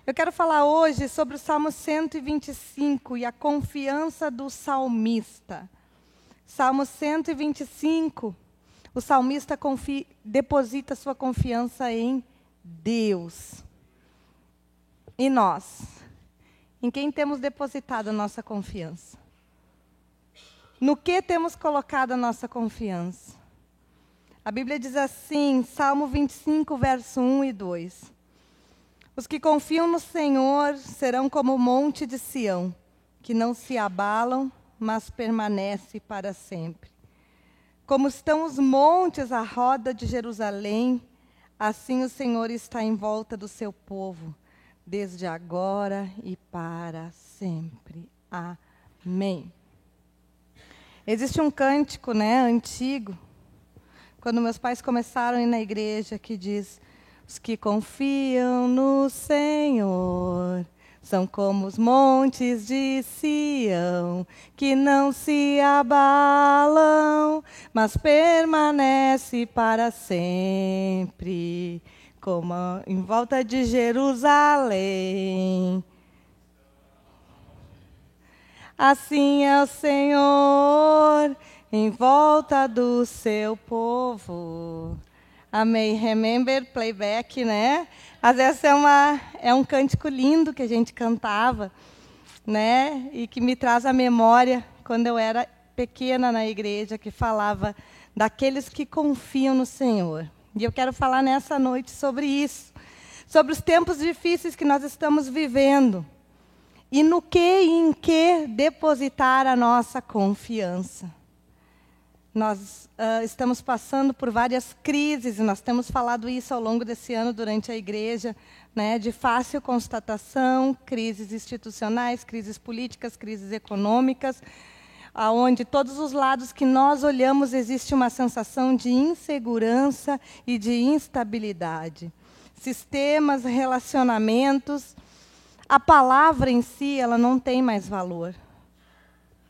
Eu quero falar hoje sobre o Salmo 125 e a confiança do salmista. Salmo 125, o salmista deposita sua confiança em Deus. E nós? Em quem temos depositado a nossa confiança? No que temos colocado a nossa confiança? A Bíblia diz assim, Salmo 25, verso 1 e 2. Os que confiam no Senhor serão como o monte de Sião, que não se abalam, mas permanece para sempre. Como estão os montes à roda de Jerusalém, assim o Senhor está em volta do seu povo, desde agora e para sempre. Amém. Existe um cântico, antigo, quando meus pais começaram a ir na igreja, que diz: os que confiam no Senhor são como os montes de Sião, que não se abalam, mas permanece para sempre, como em volta de Jerusalém. Assim é o Senhor em volta do seu povo. Amém. Remember, playback, Mas essa é um cântico lindo que a gente cantava, E que me traz a memória, quando eu era pequena na igreja, que falava daqueles que confiam no Senhor. E eu quero falar nessa noite sobre isso, sobre os tempos difíceis que nós estamos vivendo. E no que e em que depositar a nossa confiança. Nós estamos passando por várias crises, e nós temos falado isso ao longo desse ano durante a igreja, de fácil constatação, crises institucionais, crises políticas, crises econômicas, onde todos os lados que nós olhamos existe uma sensação de insegurança e de instabilidade. Sistemas, relacionamentos, a palavra em si, ela não tem mais valor.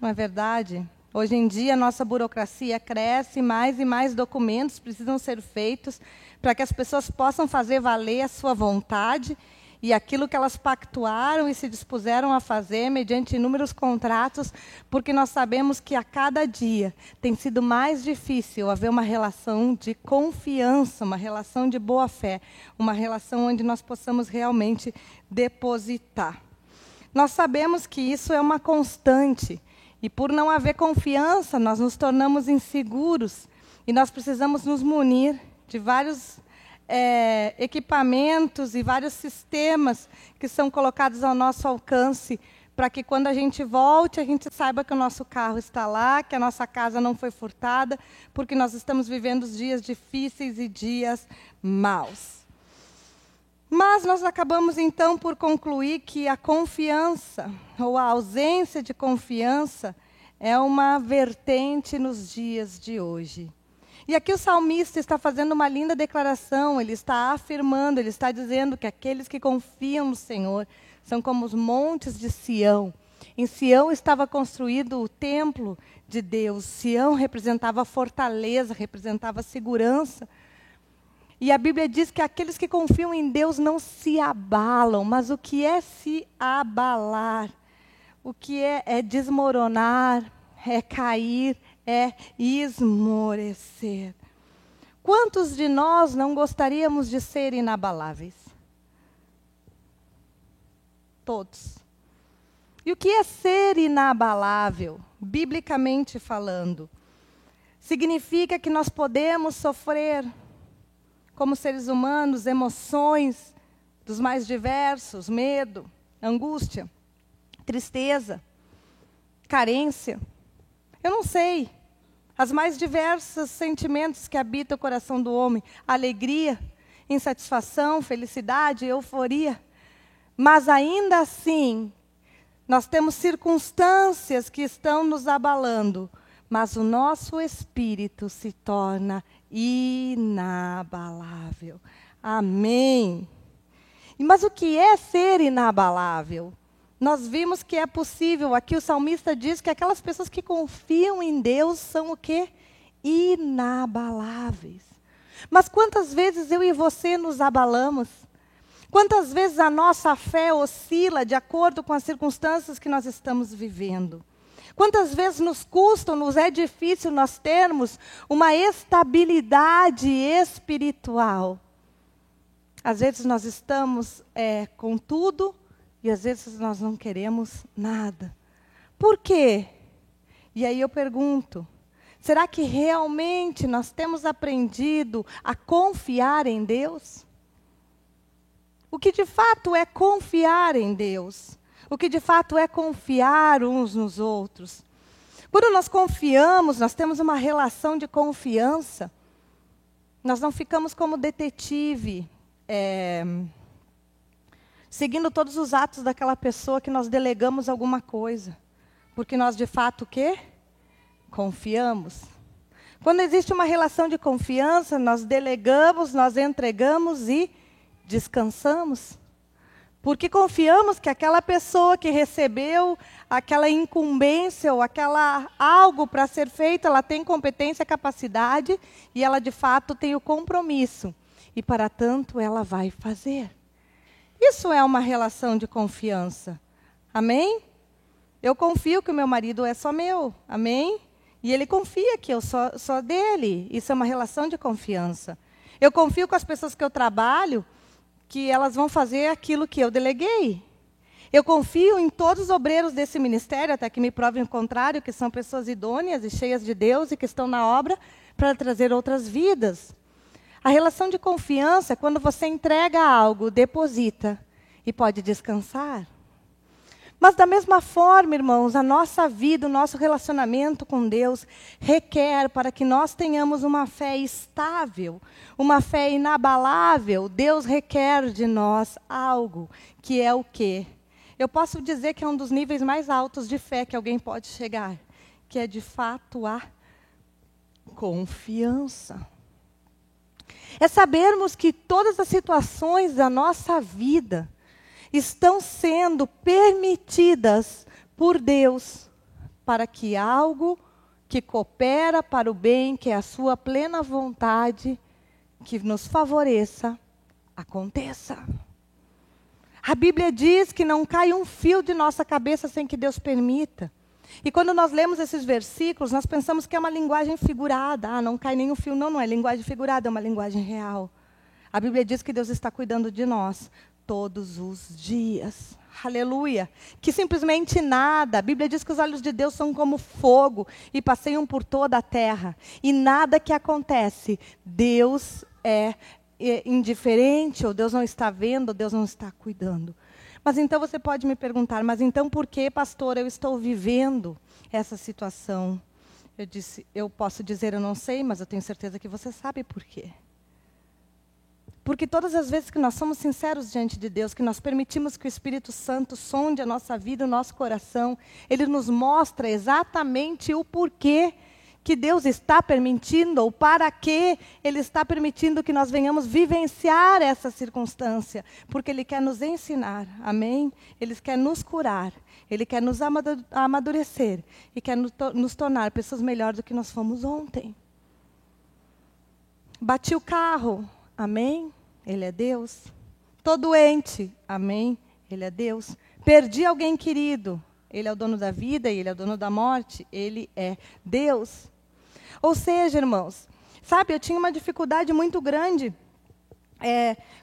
Não é verdade? Hoje em dia, a nossa burocracia cresce, mais e mais documentos precisam ser feitos para que as pessoas possam fazer valer a sua vontade e aquilo que elas pactuaram e se dispuseram a fazer mediante inúmeros contratos, porque nós sabemos que a cada dia tem sido mais difícil haver uma relação de confiança, uma relação de boa-fé, uma relação onde nós possamos realmente depositar. Nós sabemos que isso é uma constante, e por não haver confiança, nós nos tornamos inseguros, e nós precisamos nos munir de vários equipamentos e vários sistemas que são colocados ao nosso alcance, para que quando a gente volte, a gente saiba que o nosso carro está lá, que a nossa casa não foi furtada, porque nós estamos vivendo dias difíceis e dias maus. Mas nós acabamos, então, por concluir que a confiança, ou a ausência de confiança, é uma vertente nos dias de hoje. E aqui o salmista está fazendo uma linda declaração, ele está afirmando, ele está dizendo que aqueles que confiam no Senhor são como os montes de Sião. Em Sião estava construído o templo de Deus. Sião representava fortaleza, representava segurança. E a Bíblia diz que aqueles que confiam em Deus não se abalam. Mas o que é se abalar? O que é desmoronar, é cair, é esmorecer. Quantos de nós não gostaríamos de ser inabaláveis? Todos. E o que é ser inabalável, biblicamente falando? Significa que nós podemos sofrer, como seres humanos, emoções dos mais diversos, medo, angústia, tristeza, carência. Eu não sei, as mais diversos sentimentos que habitam o coração do homem, alegria, insatisfação, felicidade, euforia. Mas ainda assim, nós temos circunstâncias que estão nos abalando, mas o nosso espírito se torna inabalável. Amém. Mas o que é ser inabalável? Nós vimos que é possível. Aqui o salmista diz que aquelas pessoas que confiam em Deus são o quê? Inabaláveis. Mas quantas vezes eu e você nos abalamos? Quantas vezes a nossa fé oscila de acordo com as circunstâncias que nós estamos vivendo? Quantas vezes nos é difícil nós termos uma estabilidade espiritual? Às vezes nós estamos com tudo e às vezes nós não queremos nada. Por quê? E aí eu pergunto, será que realmente nós temos aprendido a confiar em Deus? O que de fato é confiar em Deus? O que de fato é confiar uns nos outros? Quando nós confiamos, nós temos uma relação de confiança. Nós não ficamos como detetive, seguindo todos os atos daquela pessoa que nós delegamos alguma coisa. Porque nós de fato o quê? Confiamos. Quando existe uma relação de confiança, nós delegamos, nós entregamos e descansamos. Porque confiamos que aquela pessoa que recebeu aquela incumbência ou algo para ser feito, ela tem competência, capacidade e ela de fato tem o compromisso. E para tanto ela vai fazer. Isso é uma relação de confiança. Amém? Eu confio que o meu marido é só meu. Amém? E ele confia que eu sou dele. Isso é uma relação de confiança. Eu confio com as pessoas que eu trabalho que elas vão fazer aquilo que eu deleguei. Eu confio em todos os obreiros desse ministério, até que me provem o contrário, que são pessoas idôneas e cheias de Deus e que estão na obra para trazer outras vidas. A relação de confiança é quando você entrega algo, deposita e pode descansar. Mas da mesma forma, irmãos, a nossa vida, o nosso relacionamento com Deus requer para que nós tenhamos uma fé estável, uma fé inabalável. Deus requer de nós algo, que é o quê? Eu posso dizer que é um dos níveis mais altos de fé que alguém pode chegar, que é de fato a confiança. É sabermos que todas as situações da nossa vida estão sendo permitidas por Deus para que algo que coopera para o bem, que é a sua plena vontade, que nos favoreça, aconteça. A Bíblia diz que não cai um fio de nossa cabeça sem que Deus permita. E quando nós lemos esses versículos, nós pensamos que é uma linguagem figurada. Ah, não cai nenhum fio. Não, não é linguagem figurada, é uma linguagem real. A Bíblia diz que Deus está cuidando de nós todos os dias. Aleluia. Que simplesmente nada. A Bíblia diz que os olhos de Deus são como fogo e passeiam por toda a terra. E nada que acontece, Deus é indiferente, ou Deus não está vendo, ou Deus não está cuidando. Mas então você pode me perguntar, mas então por que, pastor, eu estou vivendo essa situação? Eu posso dizer, eu não sei, mas eu tenho certeza que você sabe por quê. Porque todas as vezes que nós somos sinceros diante de Deus, que nós permitimos que o Espírito Santo sonde a nossa vida, o nosso coração, Ele nos mostra exatamente o porquê que Deus está permitindo, ou para que Ele está permitindo que nós venhamos vivenciar essa circunstância. Porque Ele quer nos ensinar, amém? Ele quer nos curar, Ele quer nos amadurecer e quer nos tornar pessoas melhores do que nós fomos ontem. Bati o carro. Amém? Ele é Deus. Estou doente. Amém? Ele é Deus. Perdi alguém querido. Ele é o dono da vida e Ele é o dono da morte. Ele é Deus. Ou seja, irmãos, sabe, eu tinha uma dificuldade muito grande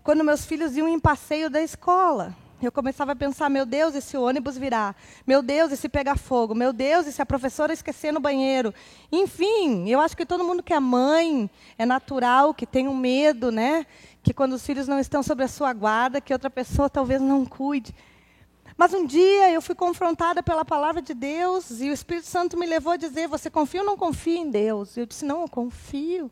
quando meus filhos iam em passeio da escola. Eu começava a pensar, meu Deus, e se o ônibus virar? Meu Deus, e se pegar fogo? Meu Deus, e se a professora esquecer no banheiro? Enfim, eu acho que todo mundo que é mãe, é natural, que tem um medo, né? Que quando os filhos não estão sob a sua guarda, que outra pessoa talvez não cuide. Mas um dia eu fui confrontada pela palavra de Deus, e o Espírito Santo me levou a dizer, você confia ou não confia em Deus? Eu disse, não, eu confio.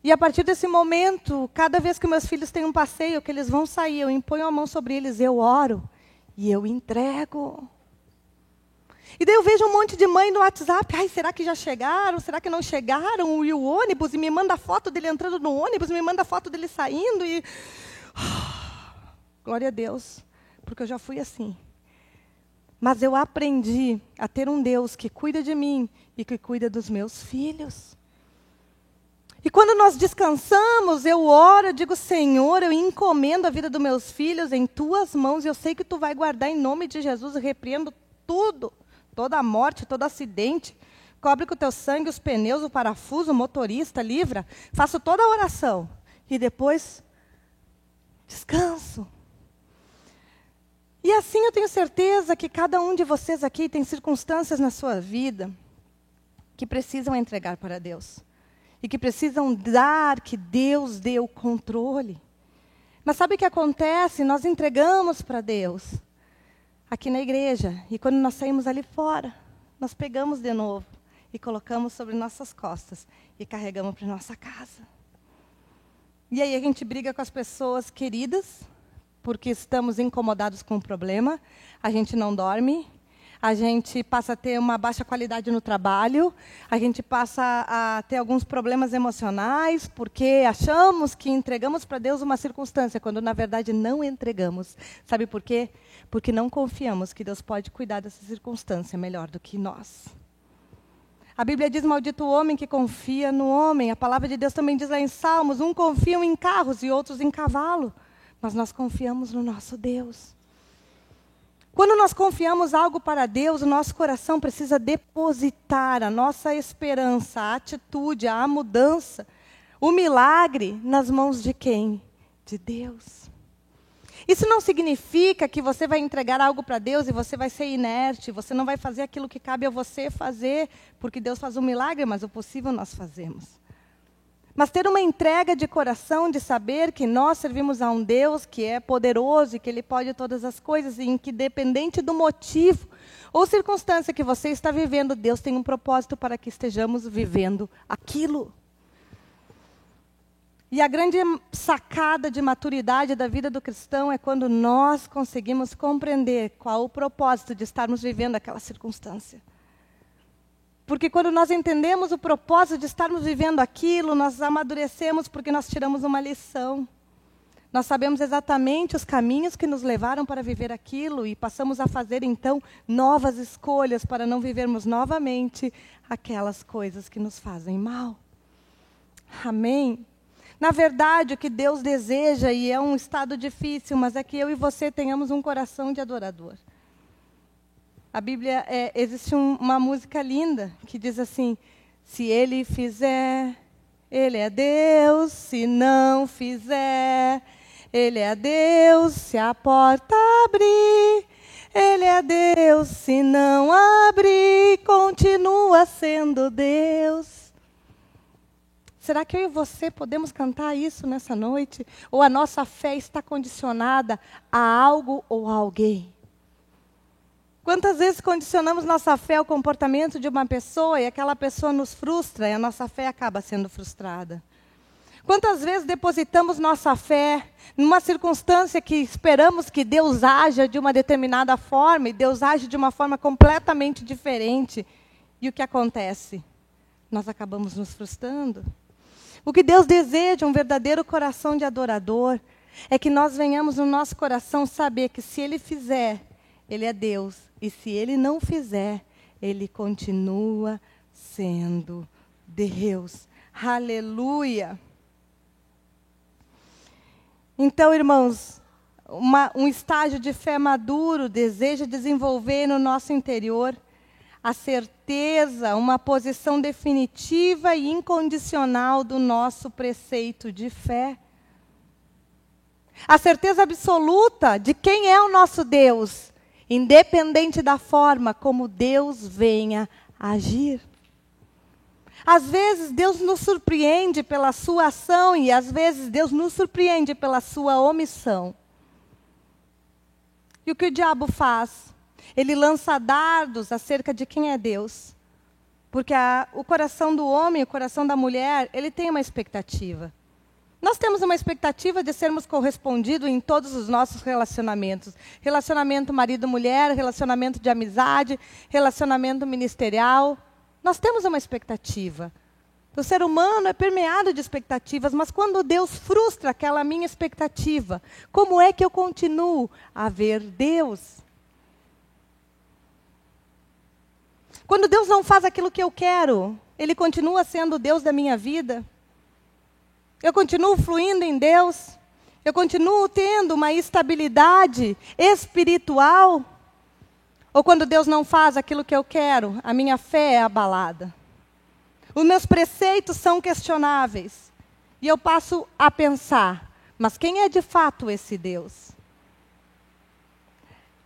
E a partir desse momento, cada vez que meus filhos têm um passeio, que eles vão sair, eu imponho a mão sobre eles, eu oro e eu entrego. E daí eu vejo um monte de mãe no WhatsApp, ai, será que já chegaram? Será que não chegaram? E o ônibus, e me manda foto dele entrando no ônibus, me manda foto dele saindo. E glória a Deus, porque eu já fui assim. Mas eu aprendi a ter um Deus que cuida de mim e que cuida dos meus filhos. E quando nós descansamos, eu oro, eu digo, Senhor, eu encomendo a vida dos meus filhos em tuas mãos, e eu sei que tu vai guardar em nome de Jesus, eu repreendo tudo, toda a morte, todo acidente, cobre com o teu sangue os pneus, o parafuso, o motorista, livra, faço toda a oração, e depois descanso. E assim eu tenho certeza que cada um de vocês aqui tem circunstâncias na sua vida que precisam entregar para Deus. E que precisam dar que Deus dê o controle. Mas sabe o que acontece? Nós entregamos para Deus aqui na igreja. E quando nós saímos ali fora, nós pegamos de novo e colocamos sobre nossas costas e carregamos para nossa casa. E aí a gente briga com as pessoas queridas, porque estamos incomodados com o problema, a gente não dorme, a gente passa a ter uma baixa qualidade no trabalho, a gente passa a ter alguns problemas emocionais, porque achamos que entregamos para Deus uma circunstância, quando na verdade não entregamos. Sabe por quê? Porque não confiamos que Deus pode cuidar dessa circunstância melhor do que nós. A Bíblia diz, maldito o homem que confia no homem. A palavra de Deus também diz lá em Salmos, uns confiam em carros e outros em cavalo. Mas nós confiamos no nosso Deus. Quando nós confiamos algo para Deus, o nosso coração precisa depositar a nossa esperança, a atitude, a mudança, o milagre nas mãos de quem? De Deus. Isso não significa que você vai entregar algo para Deus e você vai ser inerte, você não vai fazer aquilo que cabe a você fazer, porque Deus faz um milagre, mas o possível nós fazemos. Mas ter uma entrega de coração, de saber que nós servimos a um Deus que é poderoso e que Ele pode todas as coisas, e em que, dependente do motivo ou circunstância que você está vivendo, Deus tem um propósito para que estejamos vivendo aquilo. E a grande sacada de maturidade da vida do cristão é quando nós conseguimos compreender qual o propósito de estarmos vivendo aquela circunstância. Porque quando nós entendemos o propósito de estarmos vivendo aquilo, nós amadurecemos porque nós tiramos uma lição. Nós sabemos exatamente os caminhos que nos levaram para viver aquilo e passamos a fazer, então, novas escolhas para não vivermos novamente aquelas coisas que nos fazem mal. Amém? Na verdade, o que Deus deseja, e é um estado difícil, mas é que eu e você tenhamos um coração de adorador. A Bíblia, existe uma música linda que diz assim, se Ele fizer, Ele é Deus, se não fizer, Ele é Deus, se a porta abrir, Ele é Deus, se não abrir, continua sendo Deus. Será que eu e você podemos cantar isso nessa noite? Ou a nossa fé está condicionada a algo ou a alguém? Quantas vezes condicionamos nossa fé ao comportamento de uma pessoa e aquela pessoa nos frustra e a nossa fé acaba sendo frustrada? Quantas vezes depositamos nossa fé numa circunstância que esperamos que Deus haja de uma determinada forma e Deus age de uma forma completamente diferente? E o que acontece? Nós acabamos nos frustrando. O que Deus deseja, um verdadeiro coração de adorador, é que nós venhamos no nosso coração saber que se Ele fizer, Ele é Deus. E se Ele não fizer, Ele continua sendo Deus. Aleluia! Então, irmãos, um estágio de fé maduro deseja desenvolver no nosso interior a certeza, uma posição definitiva e incondicional do nosso preceito de fé. A certeza absoluta de quem é o nosso Deus, independente da forma como Deus venha agir. Às vezes Deus nos surpreende pela sua ação e às vezes Deus nos surpreende pela sua omissão. E o que o diabo faz? Ele lança dardos acerca de quem é Deus. Porque o coração do homem, o coração da mulher, ele tem uma expectativa. Nós temos uma expectativa de sermos correspondidos em todos os nossos relacionamentos. Relacionamento marido-mulher, relacionamento de amizade, relacionamento ministerial. Nós temos uma expectativa. O ser humano é permeado de expectativas, mas quando Deus frustra aquela minha expectativa, como é que eu continuo a ver Deus? Quando Deus não faz aquilo que eu quero, Ele continua sendo o Deus da minha vida? Eu continuo fluindo em Deus? Eu continuo tendo uma estabilidade espiritual? Ou quando Deus não faz aquilo que eu quero, a minha fé é abalada? Os meus preceitos são questionáveis. E eu passo a pensar, mas quem é de fato esse Deus?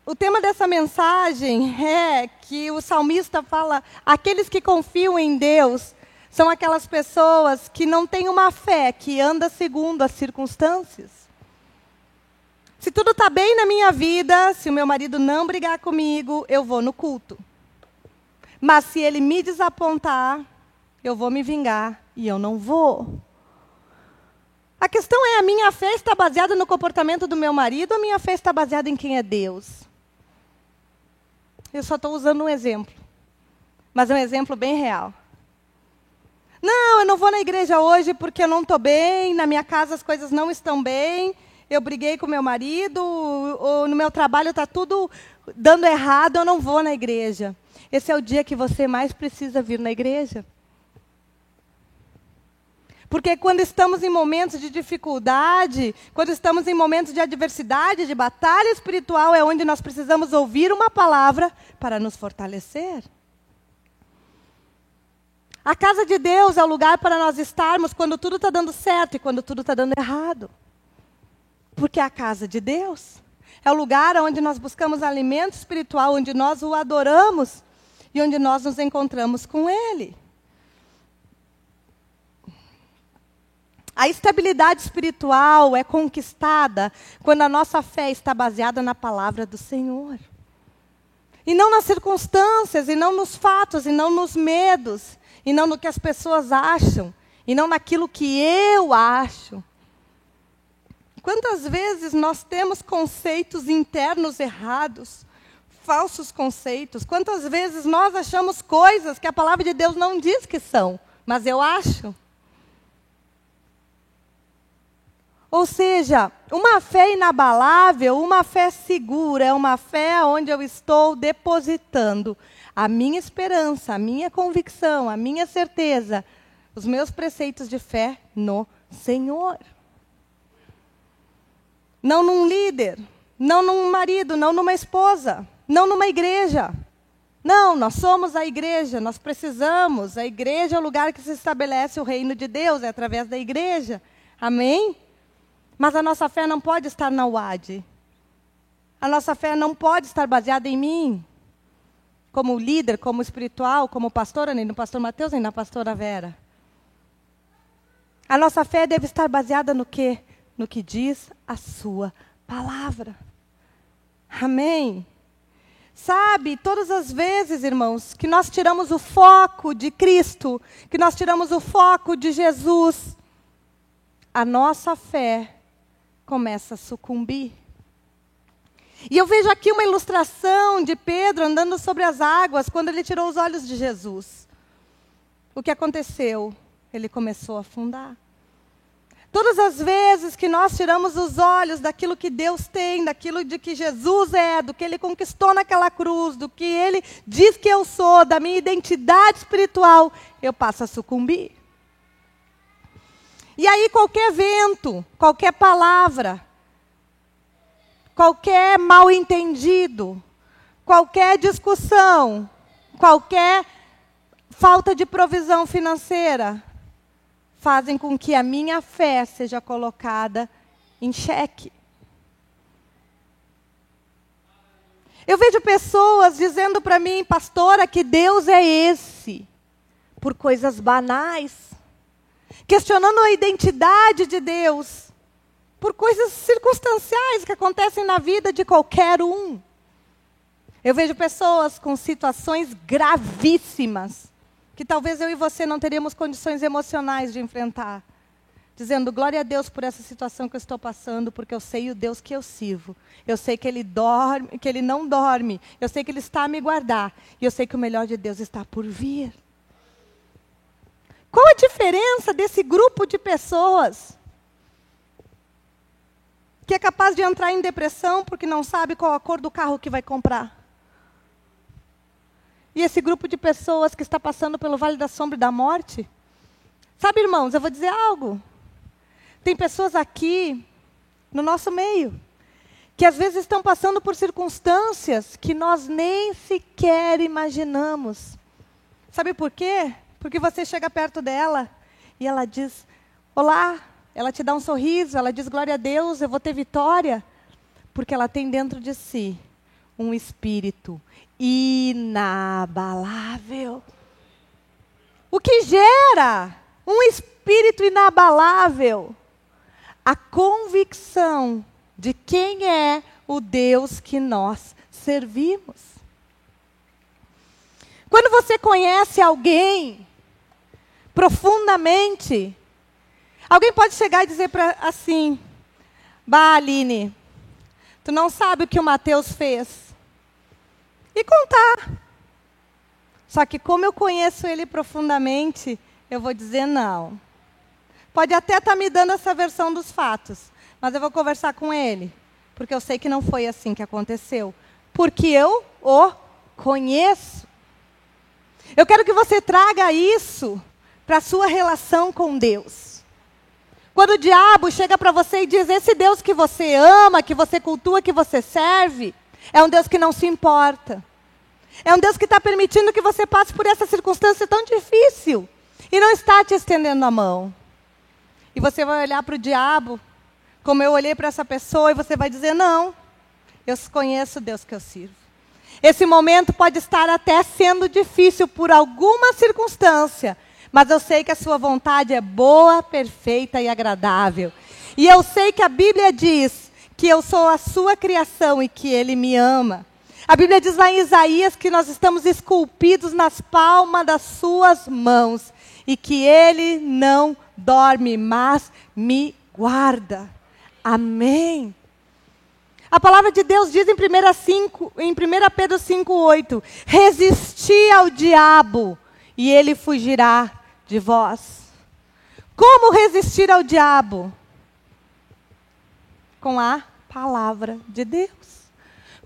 O tema dessa mensagem é que o salmista fala, aqueles que confiam em Deus são aquelas pessoas que não têm uma fé que anda segundo as circunstâncias. Se tudo está bem na minha vida, se o meu marido não brigar comigo, eu vou no culto. Mas se ele me desapontar, eu vou me vingar e eu não vou. A questão é, a minha fé está baseada no comportamento do meu marido ou a minha fé está baseada em quem é Deus? Eu só estou usando um exemplo, mas é um exemplo bem real. Não, eu não vou na igreja hoje porque eu não estou bem, na minha casa as coisas não estão bem, eu briguei com meu marido, ou no meu trabalho está tudo dando errado, eu não vou na igreja. Esse é o dia que você mais precisa vir na igreja. Porque quando estamos em momentos de dificuldade, quando estamos em momentos de adversidade, de batalha espiritual, é onde nós precisamos ouvir uma palavra para nos fortalecer. A casa de Deus é o lugar para nós estarmos quando tudo está dando certo e quando tudo está dando errado. Porque é a casa de Deus. É o lugar onde nós buscamos alimento espiritual, onde nós o adoramos e onde nós nos encontramos com Ele. A estabilidade espiritual é conquistada quando a nossa fé está baseada na palavra do Senhor. E não nas circunstâncias, e não nos fatos, e não nos medos, e não no que as pessoas acham, e não naquilo que eu acho. Quantas vezes nós temos conceitos internos errados, falsos conceitos? Quantas vezes nós achamos coisas que a palavra de Deus não diz que são, mas eu acho? Ou seja, uma fé inabalável, uma fé segura, é uma fé onde eu estou depositando a minha esperança, a minha convicção, a minha certeza, os meus preceitos de fé no Senhor. Não num líder, não num marido, não numa esposa, não numa igreja. Não, nós somos a igreja, nós precisamos. A igreja é o lugar que se estabelece o reino de Deus, é através da igreja. Amém? Mas a nossa fé não pode estar na UAD. A nossa fé não pode estar baseada em mim, como líder, como espiritual, como pastora, nem no pastor Mateus, nem na pastora Vera. A nossa fé deve estar baseada no quê? No que diz a sua palavra. Amém? Sabe, todas as vezes, irmãos, que nós tiramos o foco de Cristo, que nós tiramos o foco de Jesus, a nossa fé começa a sucumbir. E eu vejo aqui uma ilustração de Pedro andando sobre as águas, quando ele tirou os olhos de Jesus. O que aconteceu? Ele começou a afundar. Todas as vezes que nós tiramos os olhos daquilo que Deus tem, daquilo de que Jesus é, do que Ele conquistou naquela cruz, do que Ele diz que eu sou, da minha identidade espiritual, eu passo a sucumbir. E aí qualquer vento, qualquer palavra, qualquer mal entendido, qualquer discussão, qualquer falta de provisão financeira, fazem com que a minha fé seja colocada em xeque. Eu vejo pessoas dizendo para mim, pastora, que Deus é esse, por coisas banais, questionando a identidade de Deus, por coisas circunstanciais que acontecem na vida de qualquer um. Eu vejo pessoas com situações gravíssimas, que talvez eu e você não teríamos condições emocionais de enfrentar. Dizendo, glória a Deus por essa situação que eu estou passando, porque eu sei o Deus que eu sirvo. Eu sei que Ele dorme, que Ele não dorme. Eu sei que Ele está a me guardar. E eu sei que o melhor de Deus está por vir. Qual a diferença desse grupo de pessoas que é capaz de entrar em depressão porque não sabe qual a cor do carro que vai comprar? E esse grupo de pessoas que está passando pelo vale da sombra e da morte? Sabe, irmãos, eu vou dizer algo. tem pessoas aqui, no nosso meio, que às vezes estão passando por circunstâncias que nós nem sequer imaginamos. Sabe por quê? Porque você chega perto dela e ela diz, olá, ela te dá um sorriso, ela diz, glória a Deus, eu vou ter vitória. Porque ela tem dentro de si um espírito inabalável. O que gera um espírito inabalável? A convicção de quem é o Deus que nós servimos. Quando você conhece alguém profundamente, alguém pode chegar e dizer assim, bah, Aline, tu não sabe o que o Mateus fez. E contar. Só que como eu conheço ele profundamente, eu vou dizer não. Pode até estar me dando essa versão dos fatos, mas eu vou conversar com ele, porque eu sei que não foi assim que aconteceu. Porque eu o conheço. Eu quero que você traga isso para a sua relação com Deus. Quando o diabo chega para você e diz, esse Deus que você ama, que você cultua, que você serve, é um Deus que não se importa. É um Deus que está permitindo que você passe por essa circunstância tão difícil e não está te estendendo a mão. E você vai olhar para o diabo, como eu olhei para essa pessoa, e você vai dizer, não, eu conheço o Deus que eu sirvo. Esse momento pode estar até sendo difícil por alguma circunstância, mas eu sei que a sua vontade é boa, perfeita e agradável. E eu sei que a Bíblia diz que eu sou a sua criação e que Ele me ama. A Bíblia diz lá em Isaías que nós estamos esculpidos nas palmas das suas mãos e que Ele não dorme, mas me guarda. Amém. A palavra de Deus diz em 1 Pedro 5,8, resisti ao diabo e ele fugirá de vós. Como resistir ao diabo? Com a palavra de Deus.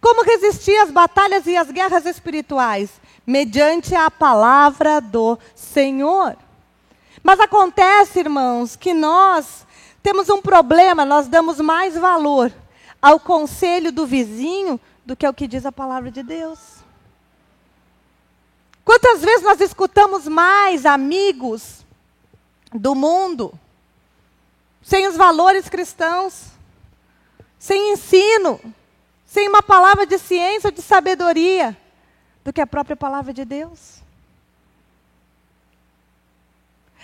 Como resistir às batalhas e às guerras espirituais? Mediante a palavra do Senhor. Mas acontece, irmãos, que nós temos um problema, nós damos mais valor ao conselho do vizinho do que ao que diz a palavra de Deus. Quantas vezes nós escutamos mais amigos do mundo, sem os valores cristãos, sem ensino, sem uma palavra de ciência ou de sabedoria, do que a própria palavra de Deus?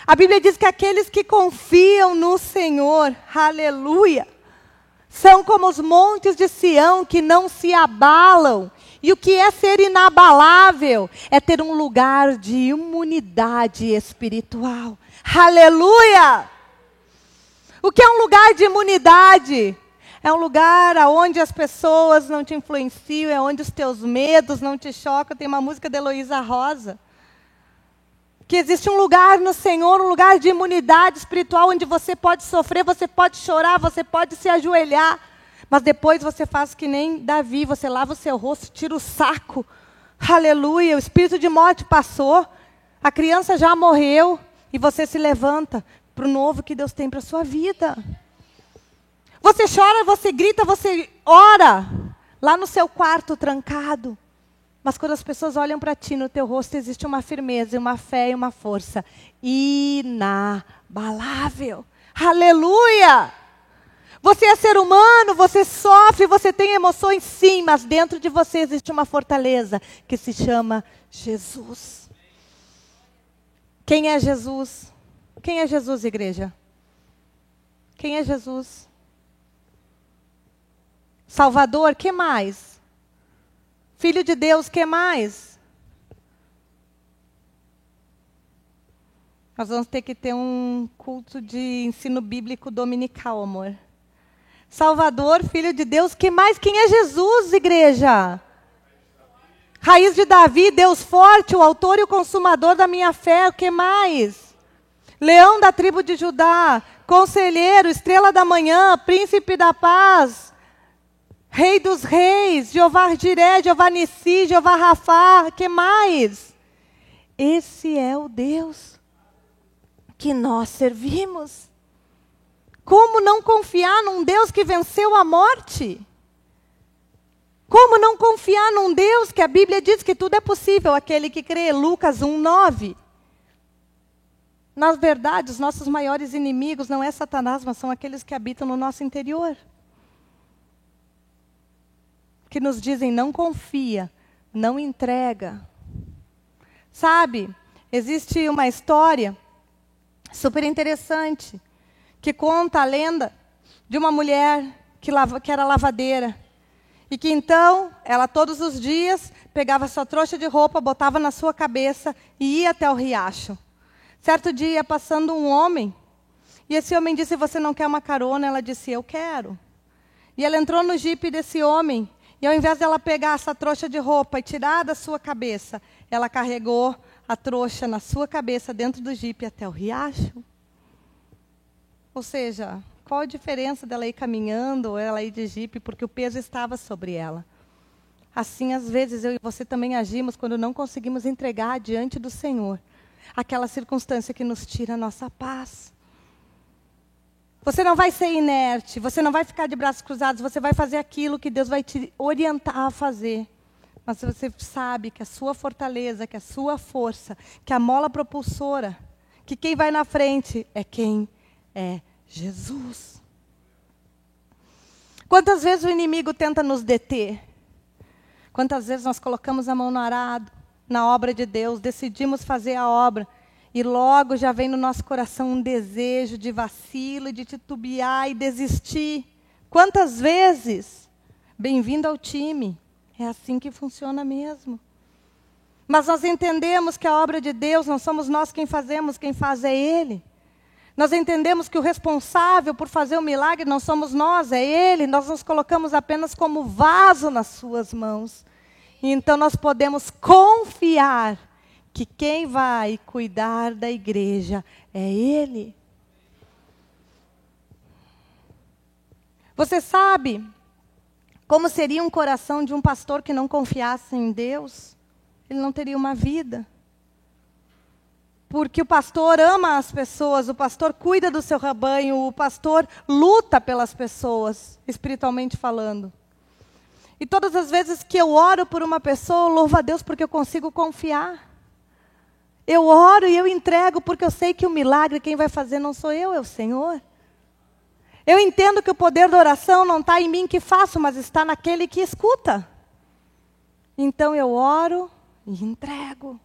A Bíblia diz que aqueles que confiam no Senhor, aleluia, são como os montes de Sião que não se abalam. E o que é ser inabalável? É ter um lugar de imunidade espiritual. Aleluia! O que é um lugar de imunidade? É um lugar onde as pessoas não te influenciam, é onde os teus medos não te chocam. Tem uma música da Heloísa Rosa, que existe um lugar no Senhor, um lugar de imunidade espiritual, onde você pode sofrer, você pode chorar, você pode se ajoelhar, mas depois você faz que nem Davi, você lava o seu rosto, tira o saco, aleluia, o espírito de morte passou, a criança já morreu, e você se levanta para o novo que Deus tem para a sua vida. Você chora, você grita, você ora, lá no seu quarto trancado. Mas quando as pessoas olham para ti, no teu rosto existe uma firmeza, uma fé e uma força inabalável. Aleluia! Você é ser humano, você sofre, você tem emoções sim, mas dentro de você existe uma fortaleza que se chama Jesus. Quem é Jesus? Quem é Jesus, igreja? Quem é Jesus? Salvador, que mais? Filho de Deus, que mais? Nós vamos ter que ter um culto de ensino bíblico dominical, amor. Salvador, Filho de Deus, que mais? Quem é Jesus, igreja? Raiz de Davi, Deus forte, o autor e o consumador da minha fé, o que mais? Leão da tribo de Judá, conselheiro, estrela da manhã, príncipe da paz, Rei dos reis, Jeová Jiré, Jeová Nissi, Jeová Rafá, que mais? Esse é o Deus que nós servimos. Como não confiar num Deus que venceu a morte? Como não confiar num Deus que a Bíblia diz que tudo é possível, aquele que crê, Lucas 1:9. Na verdade, os nossos maiores inimigos não é Satanás, mas são aqueles que habitam no nosso interior. Que nos dizem, não confia, não entrega. Sabe, existe uma história super interessante, que conta a lenda de uma mulher que era lavadeira. E que então, ela todos os dias pegava sua trouxa de roupa, botava na sua cabeça e ia até o riacho. Certo dia, ia passando um homem, e esse homem disse, você não quer uma carona? Ela disse, eu quero. E ela entrou no jipe desse homem, e ao invés dela pegar essa trouxa de roupa e tirar da sua cabeça, ela carregou a trouxa na sua cabeça dentro do jipe até o riacho. Ou seja, qual a diferença dela ir caminhando ou ela ir de jipe, porque o peso estava sobre ela. Assim, às vezes, eu e você também agimos quando não conseguimos entregar diante do Senhor aquela circunstância que nos tira a nossa paz. Você não vai ser inerte, você não vai ficar de braços cruzados, você vai fazer aquilo que Deus vai te orientar a fazer. Mas você sabe que a sua fortaleza, que a sua força, que a mola propulsora, que quem vai na frente é quem é Jesus. Quantas vezes o inimigo tenta nos deter? Quantas vezes nós colocamos a mão no arado, na obra de Deus, decidimos fazer a obra, e logo já vem no nosso coração um desejo de vacilo, de titubear e desistir. Quantas vezes? Bem-vindo ao time. É assim que funciona mesmo. Mas nós entendemos que a obra de Deus não somos nós quem fazemos, quem faz é Ele. Nós entendemos que o responsável por fazer o milagre não somos nós, é Ele. Nós nos colocamos apenas como vaso nas suas mãos. E então nós podemos confiar que quem vai cuidar da igreja é Ele. Você sabe como seria um coração de um pastor que não confiasse em Deus? Ele não teria uma vida. Porque o pastor ama as pessoas, o pastor cuida do seu rebanho, o pastor luta pelas pessoas, espiritualmente falando. E todas as vezes que eu oro por uma pessoa, eu louvo a Deus porque eu consigo confiar. Eu oro e eu entrego porque eu sei que o milagre quem vai fazer não sou eu, é o Senhor. Eu entendo que o poder da oração não está em mim que faço, mas está naquele que escuta. Então eu oro e entrego.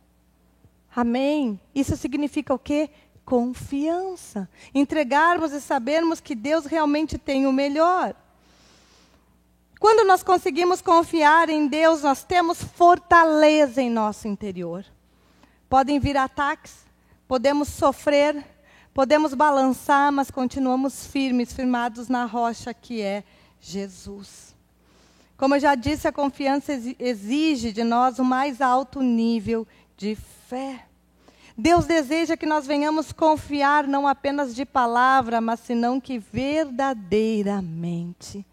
Amém? Isso significa o quê? Confiança. Entregarmos e sabermos que Deus realmente tem o melhor. Quando nós conseguimos confiar em Deus, nós temos fortaleza em nosso interior. Podem vir ataques, podemos sofrer, podemos balançar, mas continuamos firmes, firmados na rocha que é Jesus. Como eu já disse, a confiança exige de nós o mais alto nível de fé. Deus deseja que nós venhamos confiar não apenas de palavra, mas senão que verdadeiramente.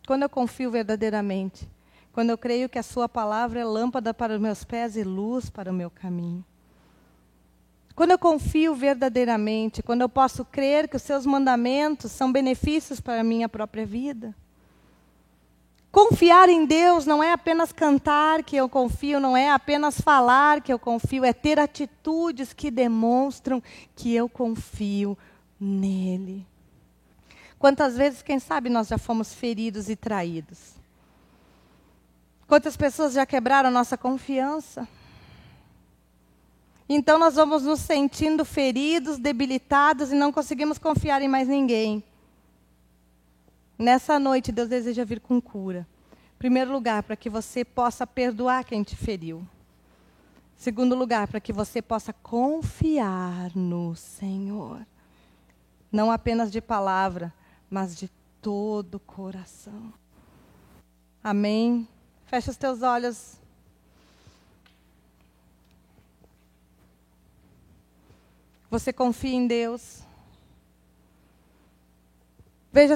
Quando eu confio verdadeiramente, quando eu creio que a sua palavra é lâmpada para os meus pés e luz para o meu caminho. Quando eu confio verdadeiramente, quando eu posso crer que os seus mandamentos são benefícios para a minha própria vida. Confiar em Deus não é apenas cantar que eu confio, não é apenas falar que eu confio, é ter atitudes que demonstram que eu confio nele. Quantas vezes, quem sabe, nós já fomos feridos e traídos? Quantas pessoas já quebraram a nossa confiança? Então nós vamos nos sentindo feridos, debilitados e não conseguimos confiar em mais ninguém. Nessa noite, Deus deseja vir com cura. Em primeiro lugar, para que você possa perdoar quem te feriu. Em segundo lugar, para que você possa confiar no Senhor. Não apenas de palavra, mas de todo o coração. Amém? Fecha os teus olhos. Você confia em Deus. Veja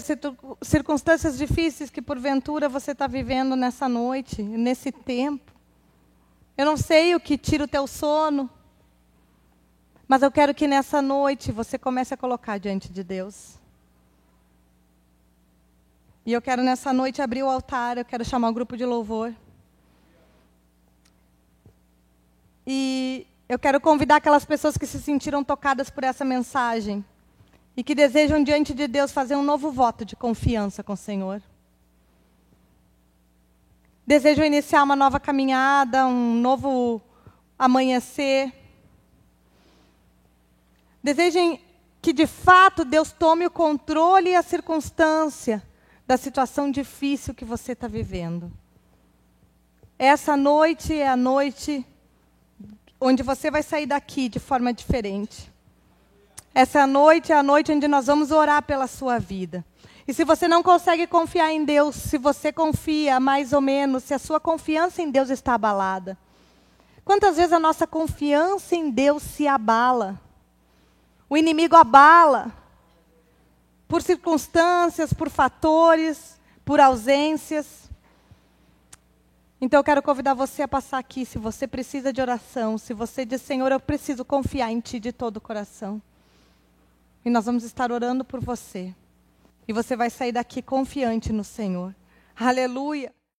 circunstâncias difíceis que porventura você está vivendo nessa noite, nesse tempo. Eu não sei o que tira o teu sono, Mas eu quero que nessa noite você comece a colocar diante de Deus. E eu quero nessa noite abrir o altar, eu quero chamar um grupo de louvor. E eu quero convidar aquelas pessoas que se sentiram tocadas por essa mensagem e que desejam diante de Deus fazer um novo voto de confiança com o Senhor. Desejam iniciar uma nova caminhada, um novo amanhecer. Desejem que de fato Deus tome o controle e a circunstância da situação difícil que você está vivendo. Essa noite é a noite onde você vai sair daqui de forma diferente. Essa noite é a noite onde nós vamos orar pela sua vida. E se você não consegue confiar em Deus, se você confia mais ou menos, se a sua confiança em Deus está abalada. Quantas vezes a nossa confiança em Deus se abala? O inimigo abala por circunstâncias, por fatores, por ausências. Então eu quero convidar você a passar aqui, se você precisa de oração, se você diz, Senhor, eu preciso confiar em Ti de todo o coração. E nós vamos estar orando por você. E você vai sair daqui confiante no Senhor. Aleluia!